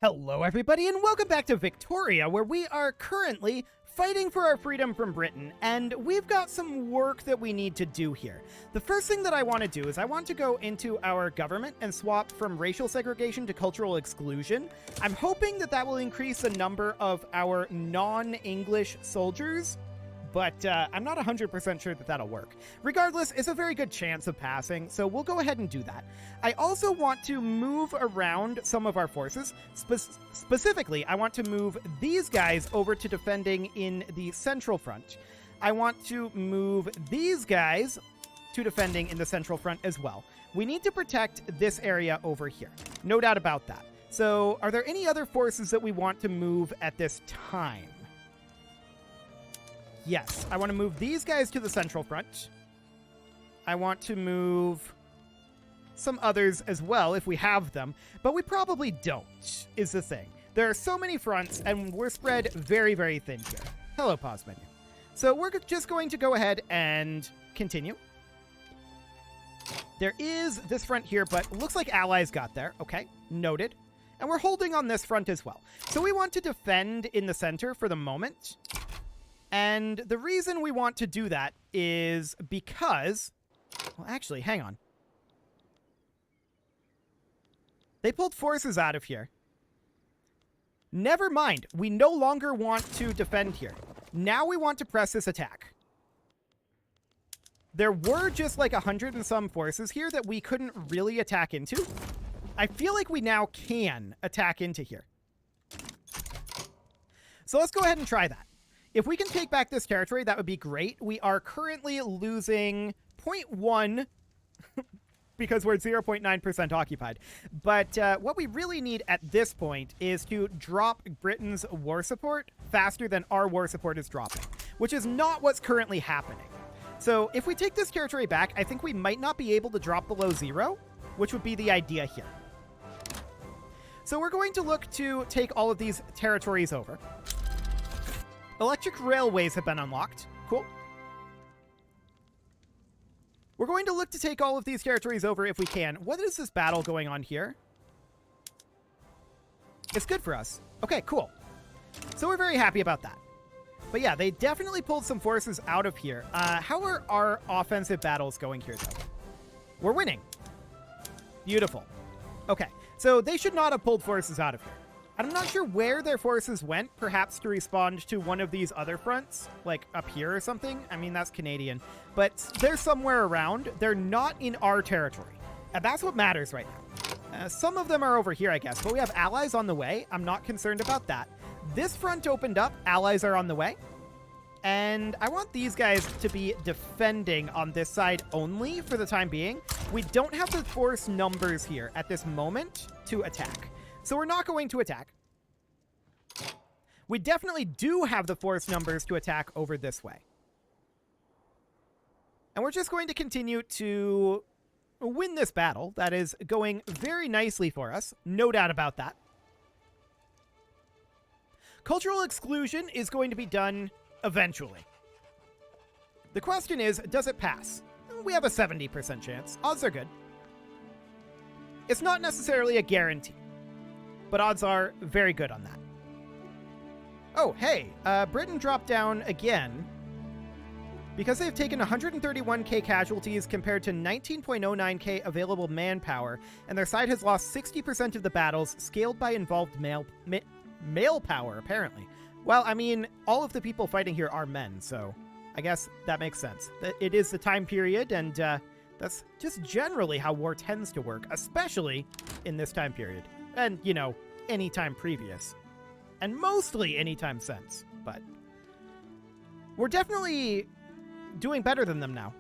Hello everybody and welcome back to Victoria, where we are currently fighting for our freedom from Britain, and we've got some work that we need to do here. The first thing that I want to do is I want to go into our government and swap from racial segregation to cultural exclusion. I'm hoping that that will increase the number of our non-English soldiers, but I'm not 100% sure that that'll work. Regardless, it's a very good chance of passing, so we'll go ahead and do that. I also want to move around some of our forces. Specifically, I want to move these guys over to defending in the central front. I want to move these guys to defending in the central front as well. We need to protect this area over here. No doubt about that. So, are there any other forces that we want to move at this time? Yes, I want to move these guys to the central front. I want to move some others as well if we have them, but we probably don't, is the thing. There are so many fronts, and we're spread very, very thin here. Hello, pause menu. So we're just going to go ahead and continue. There is this front here, but looks like allies got there. Okay, noted. And we're holding on this front as well. So we want to defend in the center for the moment. And the reason we want to do that is because... Well, actually, hang on. They pulled forces out of here. Never mind. We no longer want to defend here. Now we want to press this attack. There were just like 100 and some forces here that we couldn't really attack into. I feel like we now can attack into here. So let's go ahead and try that. If we can take back this territory, that would be great. We are currently losing 0.1 because we're at 0.9% occupied. But what we really need at this point is to drop Britain's war support faster than our war support is dropping, which is not what's currently happening. So if we take this territory back, I think we might not be able to drop below 0, which would be the idea here. So we're going to look to take all of these territories over. Electric railways have been unlocked. Cool. We're going to look to take all of these territories over if we can. What is this battle going on here? It's good for us. Okay, cool. So we're very happy about that. But yeah, they definitely pulled some forces out of here. How are our offensive battles going here, though? We're winning. Beautiful. Okay, so they should not have pulled forces out of here. I'm not sure where their forces went, perhaps to respond to one of these other fronts, like up here or something. I mean, that's Canadian. But they're somewhere around. They're not in our territory. And that's what matters right now. Some of them are over here, I guess, but we have allies on the way. I'm not concerned about that. This front opened up. Allies are on the way. And I want these guys to be defending on this side only for the time being. We don't have the force numbers here at this moment to attack. So we're not going to attack. We definitely do have the force numbers to attack over this way. And we're just going to continue to win this battle. That is going very nicely for us. No doubt about that. Cultural exclusion is going to be done eventually. The question is, does it pass? We have a 70% chance. Odds are good. It's not necessarily a guarantee, but odds are very good on that. Oh, hey, Britain dropped down again because they've taken 131k casualties compared to 19.09k available manpower, and their side has lost 60% of the battles scaled by involved male power, apparently. Well, I mean, all of the people fighting here are men, so I guess that makes sense. It is the time period, and that's just generally how war tends to work, especially in this time period. And, you know, any time previous. And mostly any time since. But we're definitely doing better than them now.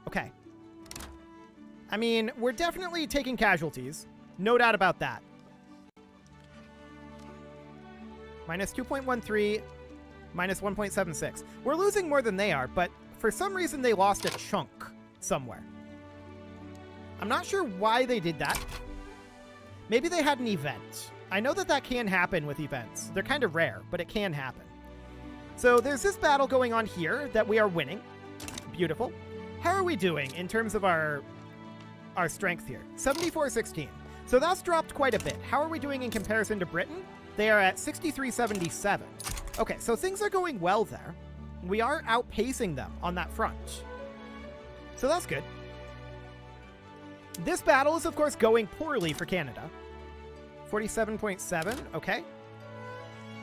Okay. I mean, we're definitely taking casualties. No doubt about that. Minus 2.13, minus 1.76. We're losing more than they are, but for some reason they lost a chunk somewhere. I'm not sure why they did that. Maybe they had an event. I know that that can happen with events. They're kind of rare, but it can happen. So there's this battle going on here that we are winning. Beautiful. How are we doing in terms of our our strength here. 74-16. So that's dropped quite a bit. How are we doing in comparison to Britain? They are at 63-77. Okay, so things are going well there. We are outpacing them on that front. So that's good. This battle is, of course, going poorly for Canada. 47.7, okay.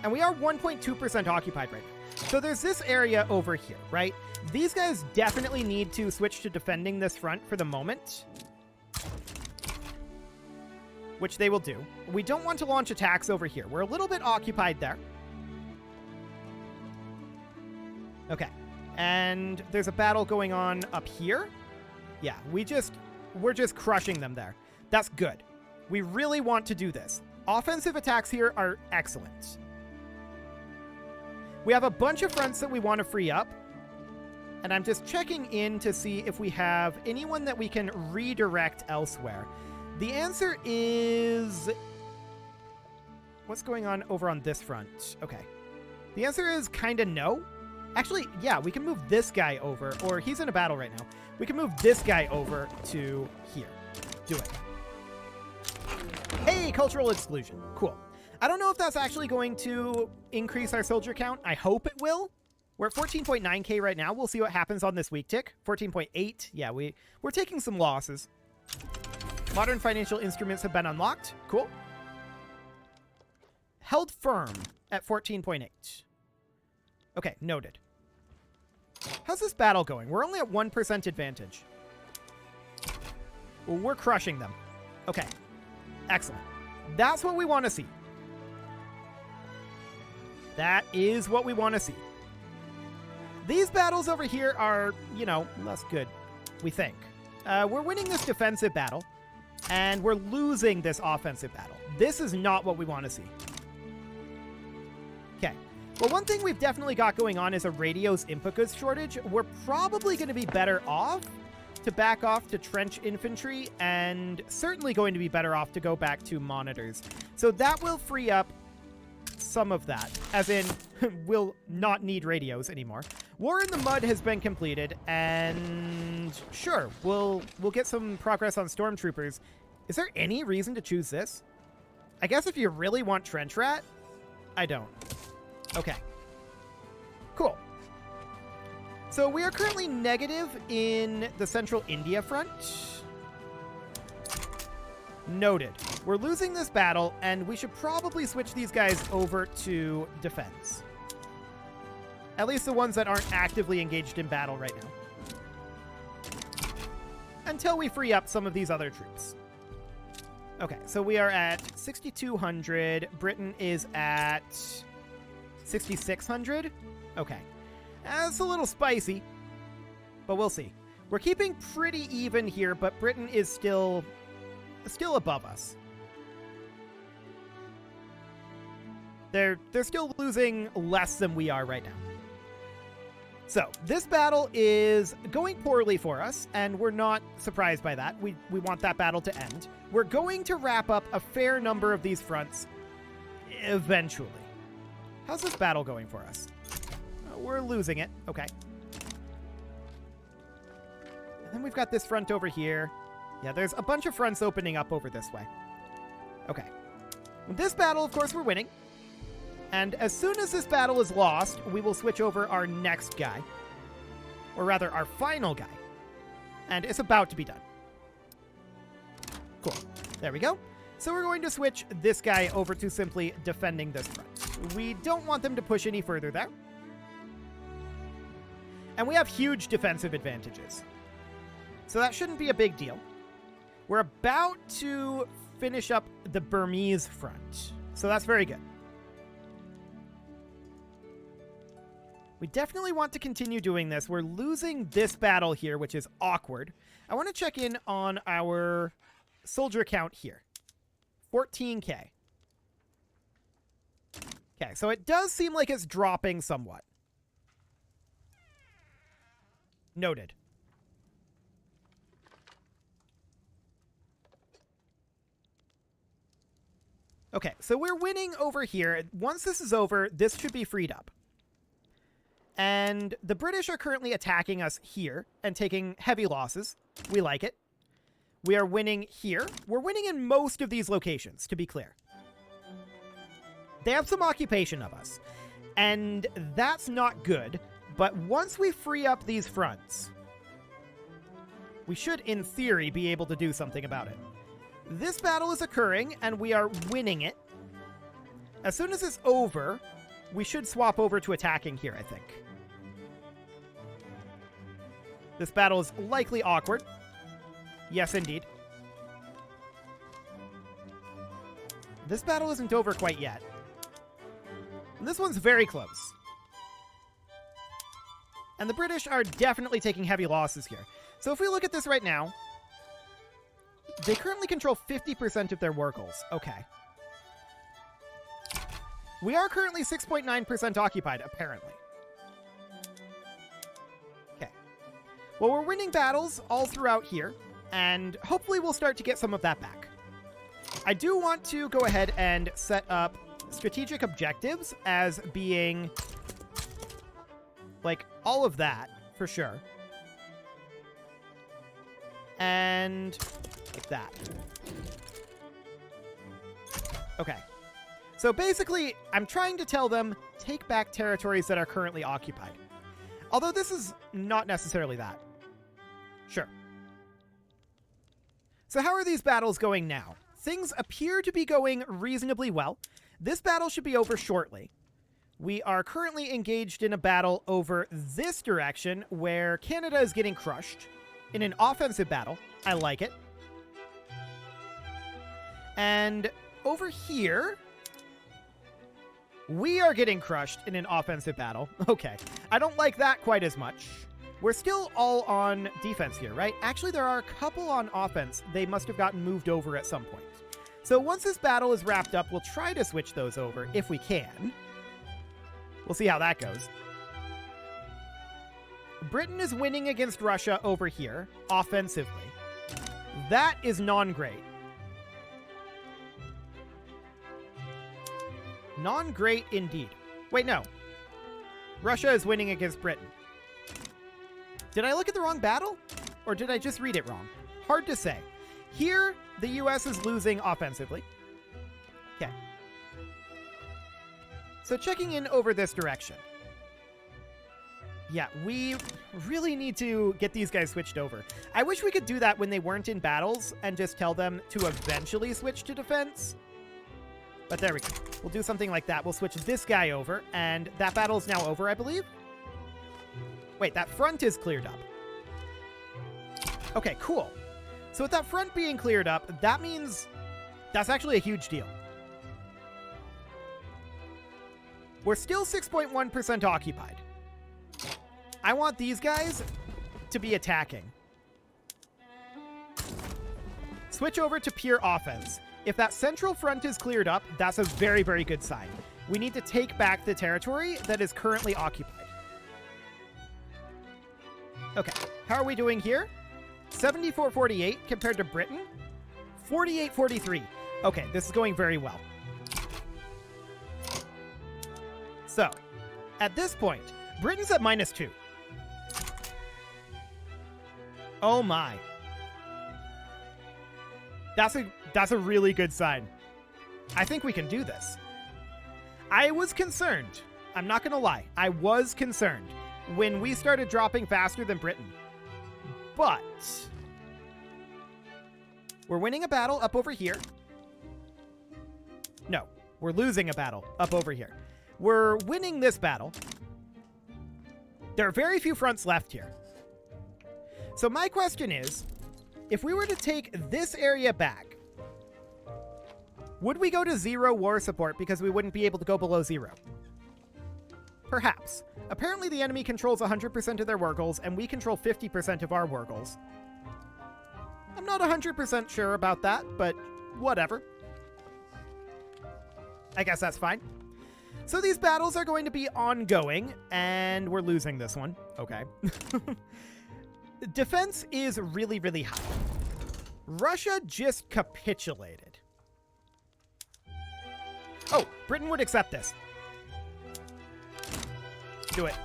And we are 1.2% occupied right now. So there's this area over here, right? These guys definitely need to switch to defending this front for the moment, which they will do. We don't want to launch attacks over here. We're a little bit occupied there. Okay. And there's a battle going on up here. Yeah, we're just crushing them there. That's good. We really want to do this. Offensive attacks here are excellent. We have a bunch of fronts that we want to free up. And I'm just checking in to see if we have anyone that we can redirect elsewhere. The answer is... What's going on over on this front? Okay. The answer is kind of no. Actually, yeah, we can move this guy over, or he's in a battle right now. We can move this guy over to here. Do it. Hey, cultural exclusion. Cool. I don't know if that's actually going to increase our soldier count. I hope it will. We're at 14.9k right now. We'll see what happens on this week tick. 14.8. Yeah, we're taking some losses. Modern financial instruments have been unlocked. Cool. Held firm at 14.8. Okay, noted. How's this battle going? We're only at 1% advantage. Well, we're crushing them. Okay. Excellent. That's what we want to see. That is what we want to see. These battles over here are, you know, less good, we think. We're winning this defensive battle, and we're losing this offensive battle. This is not what we want to see. Okay. Well, one thing we've definitely got going on is a radio's input goods shortage. We're probably going to be better off to back off to trench infantry, and certainly going to be better off to go back to monitors. So that will free up some of that, as in we'll not need radios anymore. War in the Mud has been completed, and sure, we'll get some progress on stormtroopers. Is there any reason to choose this? I guess if you really want Trench Rat, I don't. Okay. Cool. So we are currently negative in the central India front. Noted. We're losing this battle, and we should probably switch these guys over to defense. At least the ones that aren't actively engaged in battle right now. Until we free up some of these other troops. Okay, so we are at 6,200. Britain is at 6,600. Okay. That's a little spicy, but we'll see. We're keeping pretty even here, but Britain is still above us. They're still losing less than we are right now. So, this battle is going poorly for us, and we're not surprised by that. We want that battle to end. We're going to wrap up a fair number of these fronts eventually. How's this battle going for us? We're losing it. Okay. And then we've got this front over here. Yeah, there's a bunch of fronts opening up over this way. Okay. This battle, of course, we're winning. And as soon as this battle is lost, we will switch over our next guy. Or rather, our final guy. And it's about to be done. Cool. There we go. So we're going to switch this guy over to simply defending this front. We don't want them to push any further there. And we have huge defensive advantages. So that shouldn't be a big deal. We're about to finish up the Burmese front. So that's very good. We definitely want to continue doing this. We're losing this battle here, which is awkward. I want to check in on our soldier count here. 14k. Okay, so it does seem like it's dropping somewhat. Noted. Okay, so we're winning over here. Once this is over, this should be freed up. And the British are currently attacking us here and taking heavy losses. We like it. We are winning here. We're winning in most of these locations, to be clear. They have some occupation of us, and that's not good. But once we free up these fronts, we should, in theory, be able to do something about it. This battle is occurring, and we are winning it. As soon as it's over, we should swap over to attacking here, I think. This battle is likely awkward. Yes, indeed. This battle isn't over quite yet. And this one's very close. And the British are definitely taking heavy losses here. So if we look at this right now, they currently control 50% of their war goals. Okay. We are currently 6.9% occupied, apparently. Okay. Well, we're winning battles all throughout here, and hopefully we'll start to get some of that back. I do want to go ahead and set up strategic objectives as being, like, all of that, for sure. And like that. Okay. So basically, I'm trying to tell them, take back territories that are currently occupied. Although this is not necessarily that. Sure. So how are these battles going now? Things appear to be going reasonably well. This battle should be over shortly. We are currently engaged in a battle over this direction where Canada is getting crushed in an offensive battle. I like it. And over here, we are getting crushed in an offensive battle. Okay. I don't like that quite as much. We're still all on defense here, right? Actually, there are a couple on offense. They must have gotten moved over at some point. So once this battle is wrapped up, we'll try to switch those over if we can. We'll see how that goes. Britain is winning against Russia over here, offensively. That is non-great. Non-great indeed. Wait, no. Russia is winning against Britain. Did I look at the wrong battle? Or did I just read it wrong? Hard to say. Here, the US is losing offensively. Okay. So checking in over this direction. Yeah, we really need to get these guys switched over. I wish we could do that when they weren't in battles and just tell them to eventually switch to defense. But there we go. We'll do something like that. We'll switch this guy over, and that battle is now over, I believe. Wait, that front is cleared up. Okay, cool. So with that front being cleared up, that means that's actually a huge deal. We're still 6.1% occupied. I want these guys to be attacking. Switch over to pure offense. If that central front is cleared up, that's a very, very good sign. We need to take back the territory that is currently occupied. Okay, how are we doing here? 74-48 compared to Britain. 48-43. Okay, this is going very well. So, at this point, Britain's at -2. Oh my. That's a really good sign. I think we can do this. I was concerned. I'm not going to lie. I was concerned when we started dropping faster than Britain. But we're winning a battle up over here. No, we're losing a battle up over here. We're winning this battle. There are very few fronts left here. So my question is, if we were to take this area back, would we go to 0 war support because we wouldn't be able to go below 0? Perhaps. Apparently the enemy controls 100% of their war goals, and we control 50% of our war goals. I'm not 100% sure about that, but whatever. I guess that's fine. So these battles are going to be ongoing, and we're losing this one. Okay. Defense is really, really high. Russia just capitulated. Oh, Britain would accept this. Do it.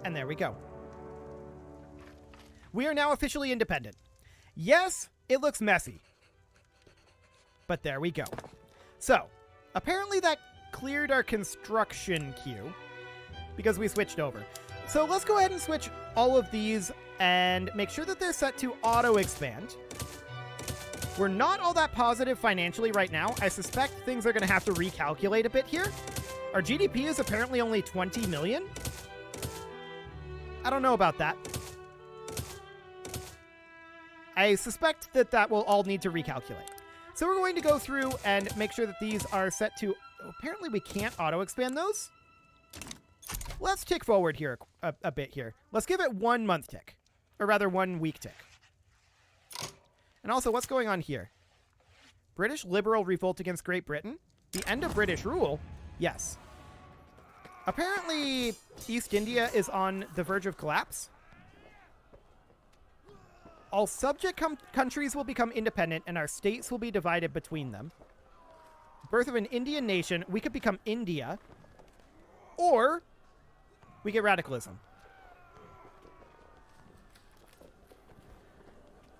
And there we go. We are now officially independent. Yes, it looks messy. But there we go. So, apparently that cleared our construction queue because we switched over. So let's go ahead and switch all of these and make sure that they're set to auto-expand. We're not all that positive financially right now. I suspect things are going to have to recalculate a bit here. Our GDP is apparently only 20 million. I don't know about that. I suspect that that will all need to recalculate. So we're going to go through and make sure that these are set to... Apparently we can't auto-expand those. Let's tick forward here a bit here. Let's give it 1 month tick. Or rather, 1 week tick. And also, what's going on here? British liberal revolt against Great Britain? The end of British rule? Yes. Apparently, East India is on the verge of collapse. All subject countries will become independent and our states will be divided between them. Birth of an Indian nation. We could become India. Or we get radicalism.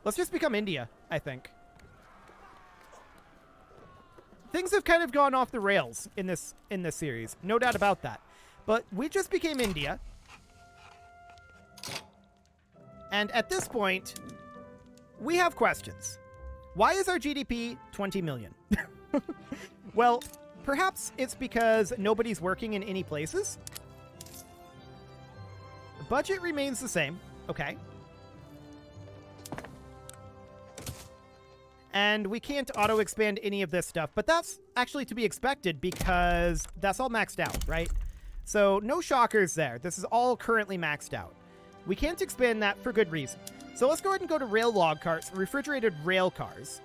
Let's just become India, I think. Things have kind of gone off the rails in this series. No doubt about that. But we just became India. And at this point, we have questions. Why is our GDP 20 million? Well, perhaps it's because nobody's working in any places. The budget remains the same. Okay. And we can't auto-expand any of this stuff, but that's actually to be expected because that's all maxed out, right? So no shockers there. This is all currently maxed out. We can't expand that for good reason. So let's go ahead and go to rail log carts, refrigerated rail cars.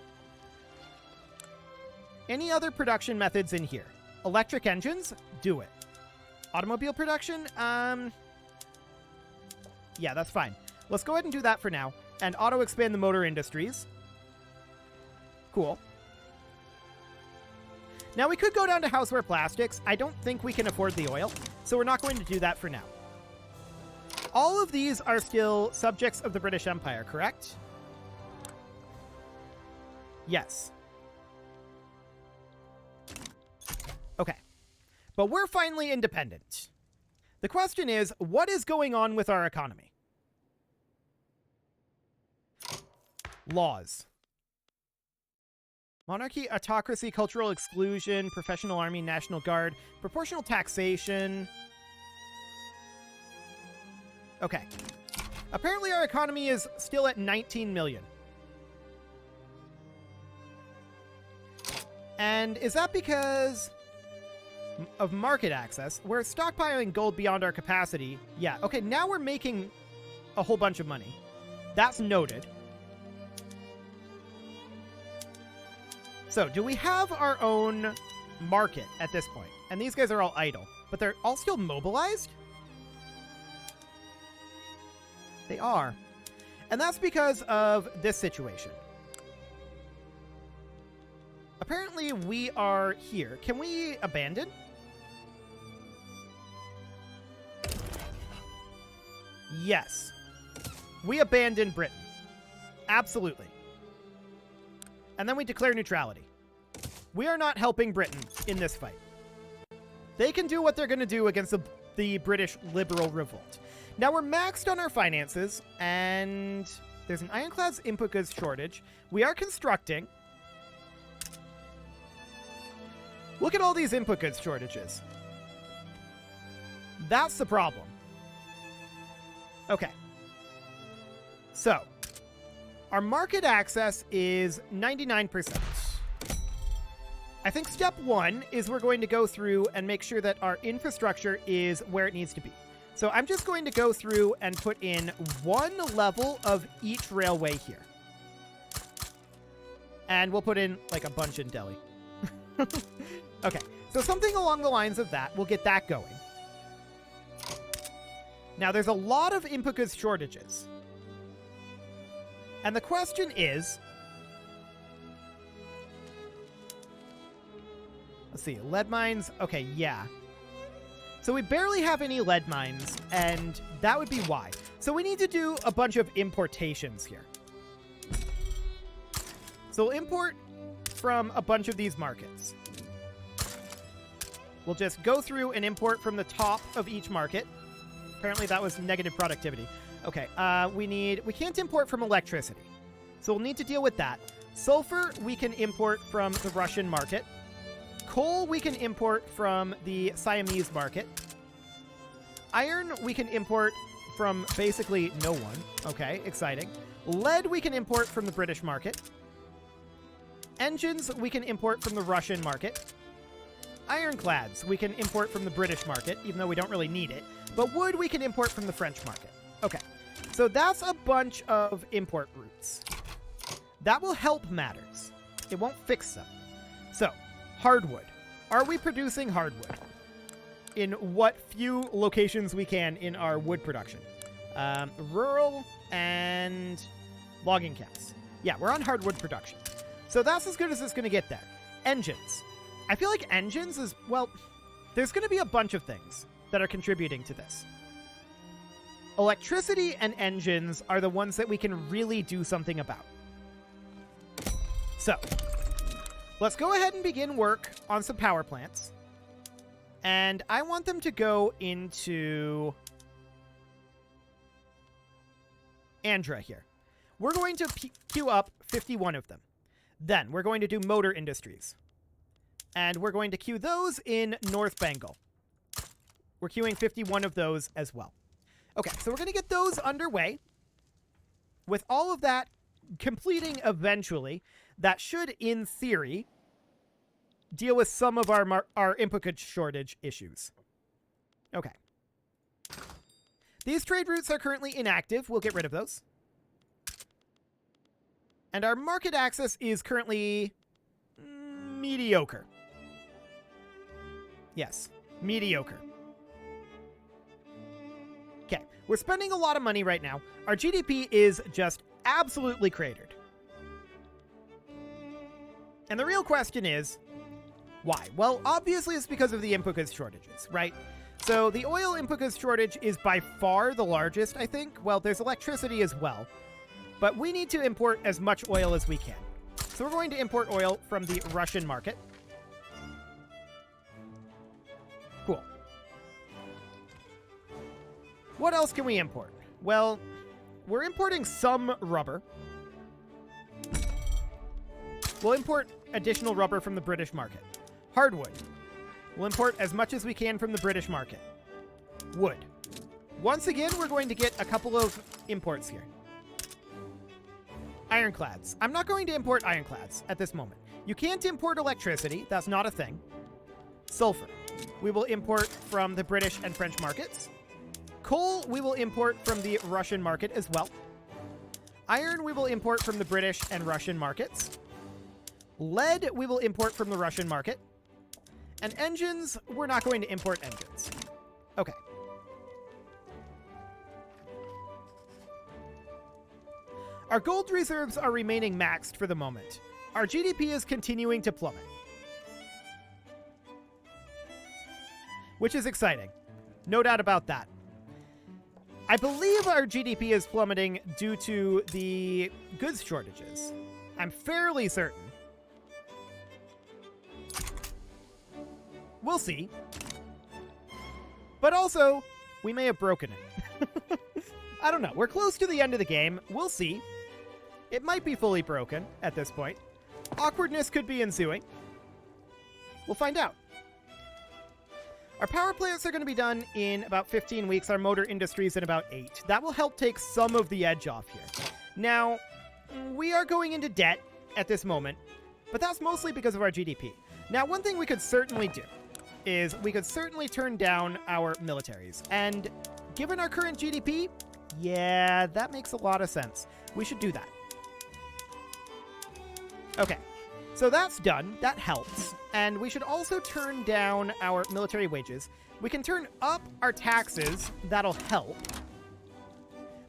Any other production methods in here? Electric engines? Do it. Automobile production? Yeah, that's fine. Let's go ahead and do that for now. And auto-expand the motor industries. Cool. Now we could go down to houseware plastics. I don't think we can afford the oil, so we're not going to do that for now. All of these are still subjects of the British Empire, correct? Yes. Okay. But we're finally independent. The question is, what is going on with our economy? Laws. Monarchy, autocracy, cultural exclusion, professional army, national guard, proportional taxation. Okay. Apparently our economy is still at 19 million. And is that because of market access? We're stockpiling gold beyond our capacity. Yeah, okay, now we're making a whole bunch of money. That's noted. So, do we have our own market at this point? And these guys are all idle, but they're all still mobilized? They are. And that's because of this situation. Apparently, we are here. Can we abandon? Yes. We abandon Britain. Absolutely. And then we declare neutrality. We are not helping Britain in this fight. They can do what they're going to do against the British liberal revolt. Now we're maxed on our finances, and there's an ironclad's input goods shortage. We are constructing. Look at all these input goods shortages. That's the problem. Okay. So, our market access is 99%. I think step one is we're going to go through and make sure that our infrastructure is where it needs to be. So I'm just going to go through and put in one level of each railway here. And we'll put in like a bunch in Delhi. Okay, so something along the lines of that. We'll get that going. Now there's a lot of input goods shortages. And the question is, let's see, lead mines. Okay, yeah. So we barely have any lead mines, and that would be why. So we need to do a bunch of importations here. So we'll import from a bunch of these markets. We'll just go through and import from the top of each market. Apparently that was negative productivity. Okay, we can't import from electricity. So we'll need to deal with that. Sulfur, we can import from the Russian market. Coal, we can import from the Siamese market. Iron, we can import from basically no one. Okay, exciting. Lead, we can import from the British market. Engines, we can import from the Russian market. Ironclads, we can import from the British market, even though we don't really need it. But wood, we can import from the French market. Okay, so that's a bunch of import routes. That will help matters. It won't fix them. So, hardwood. Are we producing hardwood? In what few locations we can in our wood production. Rural and logging camps. Yeah, we're on hardwood production. So that's as good as it's going to get there. Engines. I feel like engines is, well, there's going to be a bunch of things that are contributing to this. Electricity and engines are the ones that we can really do something about. So, let's go ahead and begin work on some power plants. And I want them to go into Andhra here. We're going to queue up 51 of them. Then we're going to do motor industries. And we're going to queue those in North Bengal. We're queuing 51 of those as well. Okay, so we're going to get those underway. With all of that completing eventually, that should, in theory, deal with some of our input goods shortage issues. Okay. These trade routes are currently inactive. We'll get rid of those. And our market access is currently mediocre. Yes, mediocre. Okay, we're spending a lot of money right now. Our GDP is just absolutely cratered. And the real question is, why? Well, obviously it's because of the input goods shortages, right? So the oil input goods shortage is by far the largest, I think. Well, there's electricity as well. But we need to import as much oil as we can. So we're going to import oil from the Russian market. Cool. What else can we import? Well, we're importing some rubber. We'll import additional rubber from the British market. Hardwood. We'll import as much as we can from the British market. Wood. Once again, we're going to get a couple of imports here. Ironclads. I'm not going to import ironclads at this moment. You can't import electricity. That's not a thing. Sulfur. We will import from the British and French markets. Coal, we will import from the Russian market as well. Iron, we will import from the British and Russian markets. Lead, we will import from the Russian market. And engines, we're not going to import engines. Okay. Our gold reserves are remaining maxed for the moment. Our GDP is continuing to plummet, which is exciting. No doubt about that. I believe our GDP is plummeting due to the goods shortages. I'm fairly certain. We'll see. But also, we may have broken it. I don't know. We're close to the end of the game. We'll see. It might be fully broken at this point. Awkwardness could be ensuing. We'll find out. Our power plants are going to be done in about 15 weeks. Our motor industries in about 8. That will help take some of the edge off here. Now, we are going into debt at this moment, but that's mostly because of our GDP. Now, one thing we could certainly do is we could certainly turn down our militaries. And given our current GDP, yeah, that makes a lot of sense. We should do that. Okay, so that's done. That helps. And we should also turn down our military wages. We can turn up our taxes. That'll help.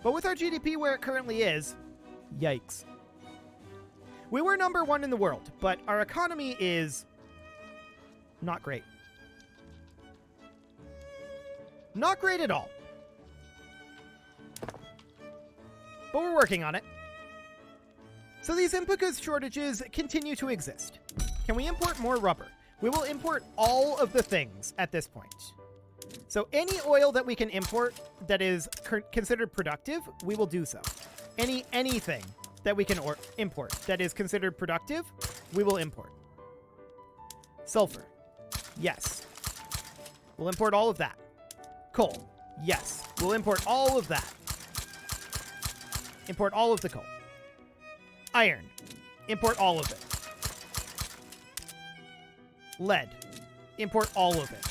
But with our GDP where it currently is, yikes. We were number 1 in the world, but our economy is not great. Not great at all. But we're working on it. So these input goods shortages continue to exist. Can we import more rubber? We will import all of the things at this point. So any oil that we can import that is considered productive, we will do so. Anything that we can import that is considered productive, we will import. Sulfur. Yes. We'll import all of that. Coal. Yes. We'll import all of that. Import all of the coal. Iron. Import all of it. Lead. Import all of it.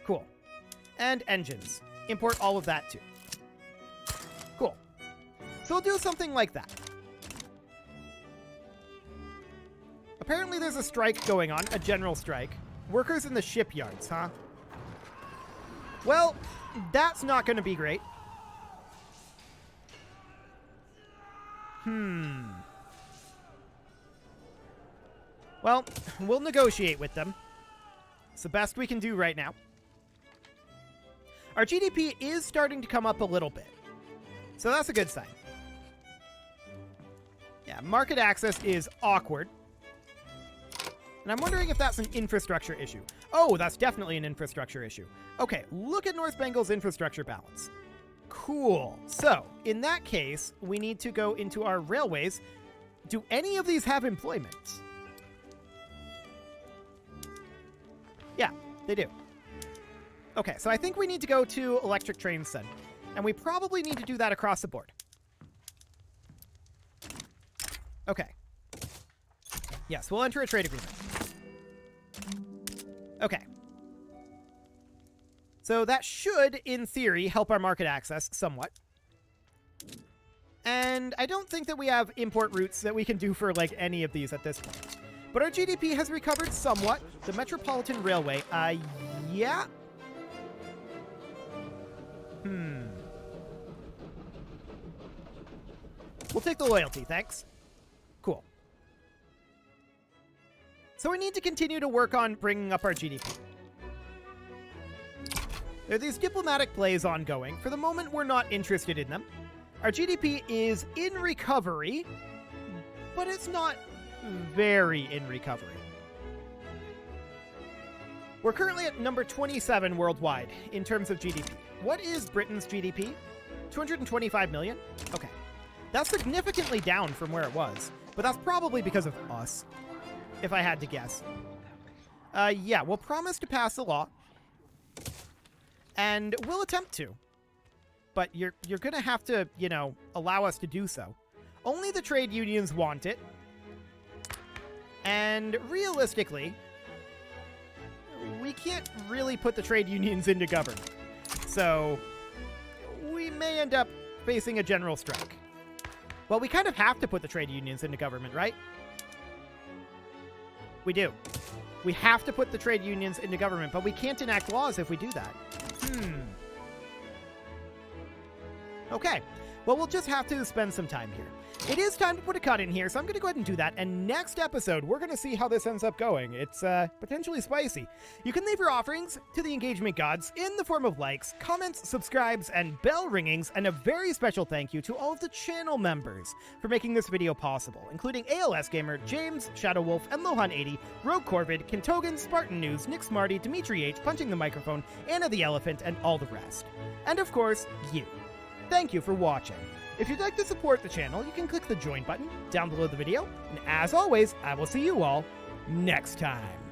Cool. And engines. Import all of that too. Cool. So we'll do something like that. Apparently there's a strike going on, a general strike. Workers in the shipyards, huh? Well, that's not going to be great. Well, we'll negotiate with them. It's the best we can do right now. Our GDP is starting to come up a little bit. So that's a good sign. Yeah, market access is awkward. And I'm wondering if that's an infrastructure issue. Oh, that's definitely an infrastructure issue. Okay, look at North Bengal's infrastructure balance. Cool. So, in that case, we need to go into our railways. Do any of these have employment? Yeah, they do. Okay, so I think we need to go to electric trains then. And we probably need to do that across the board. Okay. Yes, we'll enter a trade agreement. Okay. So that should, in theory, help our market access somewhat. And I don't think that we have import routes that we can do for, like, any of these at this point. But our GDP has recovered somewhat. The Metropolitan Railway, yeah. We'll take the loyalty, thanks. Cool. So we need to continue to work on bringing up our GDP. There are these diplomatic plays ongoing. For the moment, we're not interested in them. Our GDP is in recovery, but it's not very in recovery. We're currently at number 27 worldwide in terms of GDP. What is Britain's GDP? 225 million? Okay. That's significantly down from where it was, but that's probably because of us, if I had to guess. Yeah, we'll promise to pass the law, and we'll attempt to. But you're gonna have to, you know, allow us to do so. Only the trade unions want it, and realistically, we can't really put the trade unions into government. So, we may end up facing a general strike. Well, we kind of have to put the trade unions into government, right? We do. We have to put the trade unions into government, but we can't enact laws if we do that. Okay. Well, we'll just have to spend some time here. It is time to put a cut in here, so I'm going to go ahead and do that. And next episode, we're going to see how this ends up going. It's potentially spicy. You can leave your offerings to the engagement gods in the form of likes, comments, subscribes, and bell ringings. And a very special thank you to all of the channel members for making this video possible, including ALS Gamer, James, Shadow Wolf, and Lohan80, Rogue Corvid, Kintogan, Spartan News, Nick Smarty, Dimitri H, Punching the Microphone, Anna the Elephant, and all the rest. And of course, you. Thank you for watching. If you'd like to support the channel, you can click the join button down below the video. And as always, I will see you all next time.